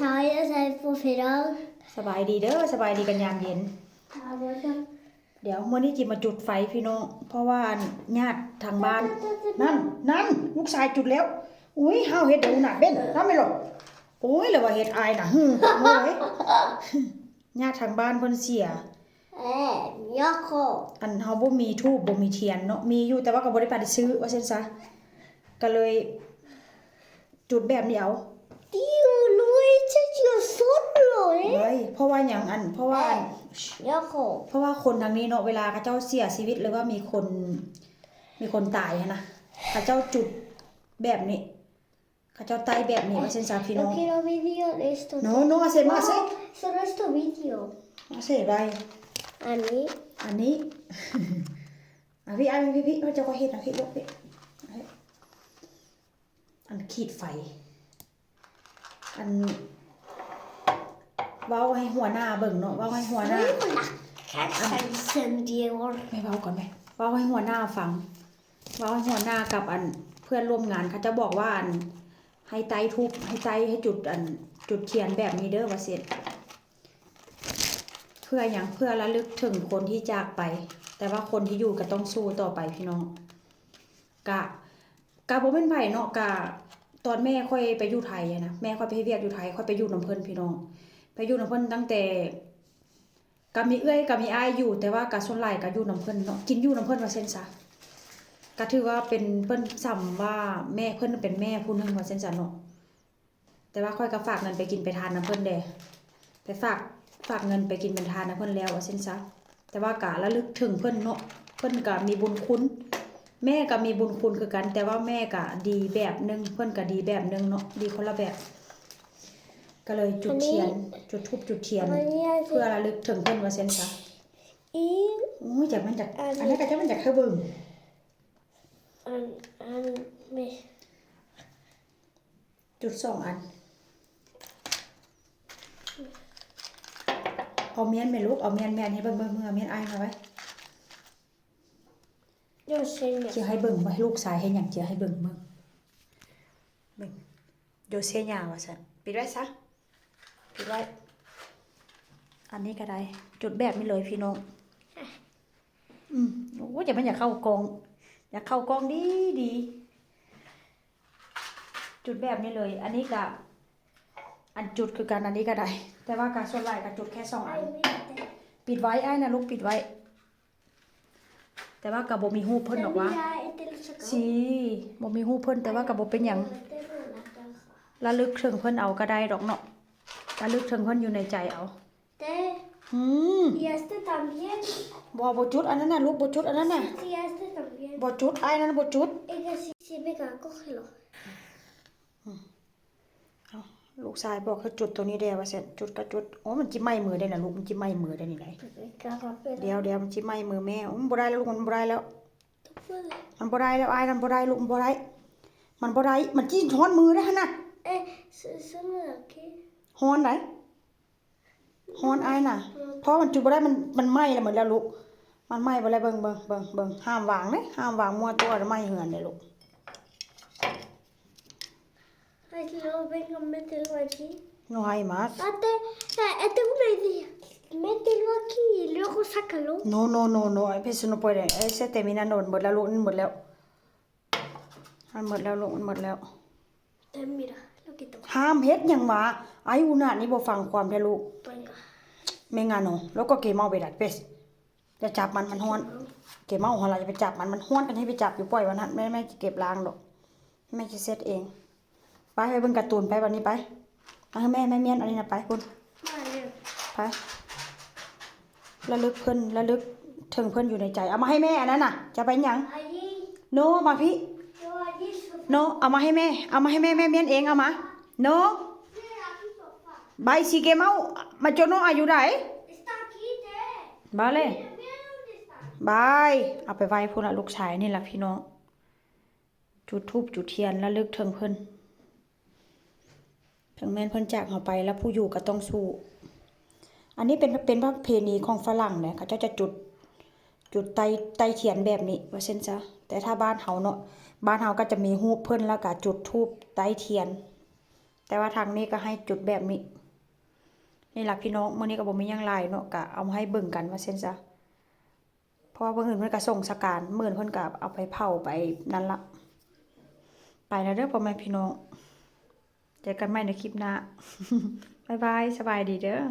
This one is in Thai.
Hej, jeg sagde på fætter. สบายดีเด้อสบายดีกันยามเย็น เดี๋ยวมื้อนี้จิมาจุดไฟพี่น้องเพราะว่าญาติทางบ้านนั่นลูกชายจุดแล้วอุ้ยเฮาเฮ็ดเดี๋ยวน่ะเบ้นทำไม่หรอกโอ้ยแล้วว่าเฮ็ดอายน่ะโอ้ยญาติทางบ้านเพิ่นเสียอันเฮาบ่มีธูปบ่มีเทียนเนาะมีอยู่แต่ว่าก็บ่ได้ไปซื้อว่าซั่นซะก็เลยจุดแบบนี้เอาเฮ้ยเพราะว่าหยังเพราะว่าคนทางนี้เนาะเวลาเขาเจ้าเสียชีวิตหรือว่ามีคนตายนะเขาเจ้าจุดแบบนี้เขาเจ้าตายแบบนี้ว่าซั่นซะพี่น้องno hace más hace vai อันนี้พี่เขาจะก็เฮ็ดนะพี่ยกพี่อันขีดไฟอันเว้าให้หัวหน้าเบิ่งเนาะเว้าให้หัวหน้าไม่เว้าก่อนไหมเว้าให้หัวหน้าฟังเว้าให้หัวหน้ากับอันเพื่อนร่วมงานเขาจะบอกว่าอันให้ไต้ทุบให้จุดอันจุดเทียนแบบนี้เด้อว่าเสร็จเพื่อหยังเพื่อระลึกถึงคนที่จากไปแต่ว่าคนที่อยู่ก็ต้องสู้ต่อไปพี่น้องกะบ่เป็นไผเนาะกะตอนแม่ค่อยไปอยู่ไทยนะแม่ค่อยไปเฮ็ดเวียกอยู่ไทยค่อยไปอยู่นำเพิ่นพี่น้องไปอยู่นำเพิ่นตั้งแต่ก็มีเอื้อยก็มีอ้ายอยู่แต่ว่าก็ส่วนหลายก็อยู่นำเพิ่นเนาะกินอยู่นำเพิ่นว่าซั่นซะก็ถือว่าเป็นเพิ่นซ้ำว่าแม่เพิ่นเป็นแม่ผู้นึงว่าซั่นซะเนาะแต่ว่าค่อยก็ฝากเงินไปกินไปทานนำเพิ่นเด้ไปฝากเงินไปกินเป็นทานนำเพิ่นแล้วว่าซั่นซะแต่ว่าก็ระลึกถึงเพิ่นเนาะเพิ่นก็มีบุญคุณแม่ก็มีบุญคุณคือกันแต่ว่าแม่ก็ดีแบบนึงเพิ่นก็ดีแบบนึงเนาะดีคนละแบบก็เลยจุดเทียนจุดธูปจุดเทียนเพื่อระลึกถึงเพิ่นว่าซั่นซะโอ้ยจากมันจากอันนี้ก็จะมันจากเธอเบิ่งจุด2อันเอาเมียนแม่ลูกเอาเมียนให้เบิ่งมือเมียนอ้ายมาไว้เกี่ยวให้เบิ่งไว้ลูกชายเฮ็ดหยังเกี่ยวให้เบิ่งโยเซญาว่าซั่นปิดไว้ซะปิดไว้อันนี้ก็ได้จุดแบบนี้เลยพี่น้องโอ้ยจะมันอยากเข้ากองดีจุดแบบนี้เลยอันนี้ก็อันจุดคือกันอันนี้ก็ได้แต่ว่าการส่วนหลายก็จุดแค่2อันปิดไว้อ้ายนะลูกปิดไว้แต่ว่าก็บ่มีฮูปเพิ่นหรอกว่าสิบ่มีฮูปเพิ่นแต่ว่าก็บ่เป็นหยังระลึกถึงเพิ่นเอาก็ได้ดอกเนาะระลึกถึงเพิ่นอยู่ในใจเอาบ่จุดอันนั้นน่ะลูกบ่จุดอันนั้นน่ะบ่จุดอ้ายนั้นบ่จุดลูกชายบอกให้จุดตัวนี้ได้ว่าซั่นจุดก็จุดโอ้มันจิไหม้มือได้น่ะลูกมันจิไหม้มือได้นี่ไดเดี๋ยวมันจิไหม้มือแม่บ่ได้แล้วลูกมันบ่ได้แล้วมันบ่ได้แล้วอ้ายมันบ่ได้ลูกมันบ่ได้มันจิฮ้อนมือได้หั่นน่ะฮ้อนได้ฮ้อนอ้ายน่ะเพราะมันจุดบ่ได้มันไหม้แล้วหมดแล้วลูกมันไหม้บ่แล้วเบิ่งห้ามวางเด้ห้ามวางมั่วตัวไหม้เหือนเด้ลูกNo hay más. Tengo una idea. Mételo aquí y luego sácalo. No. Eso no puede. Ese termina no. หมดแล้วลูกหมดแล้วลูกมันหมดแล้ว Mira, lo quito. ห้ามเฮ็ดหยังวะไอ้อุณานี่บ่ฟังความแท้ลูก ไม่งานเนาะแล้วก็เกมเอาไปดัดเป็ดจะจับมันฮ้อนเกมเอาของเราจะไปจับมันฮ้อนกันให้ไปจับอยู่ปล่อยวันนั้นไม่เก็บล้างดอกแม่จะเซตเองไปเบิ่งการ์ตูนไปวันนี้ไปเอาให้แม่เมียนอันนี้นะไปคุณไประลึกเพิ่นระลึกถึงเพิ่นอยู่ในใจเอามาให้แม่อันนั้นน่ะจะไปหยังโนมาพี่โนเอามาให้แม่แม่เมียนเองเอามาโนใบสีเกมเอามาโจโนอายุไหนบาเลยบายเอาไปไว้พุ่นละลูกชายนี่ล่ะพี่น้องจุดธูปจุดเทียนระลึกถึงเพิ่นถึงแม้นเพิ่นจากเฮาไปแล้วผู้อยู่ก็ต้องสู้อันนี้เป็นประเพณีของฝรั่งเนี่ยเขาจะจุดไตเทียนแบบนี้ว่าซั่นซะแต่ถ้าบ้านเฮาเนาะบ้านเฮาก็จะมีรูปเพิ่นแล้วก็จุดธูปไตเทียน แต่ว่าทางนี้ก็ให้จุดแบบนี้นี่ล่ะพี่น้องมื้อนี้ก็บ่มีหยังหลายเนาะก็เอามาให้เบิ่งกันว่าซั่นซะเพราะว่าเพิ่นเพิ่นก็ส่งสการมื้อเพิ่นก็เอาไปเผาไปนั่นล่ะไปแล้วเด้อพ่อแม่พี่น้องเจอกันใหม่ในคลิปหน้า บ๊ายบายสบายดีเด้อ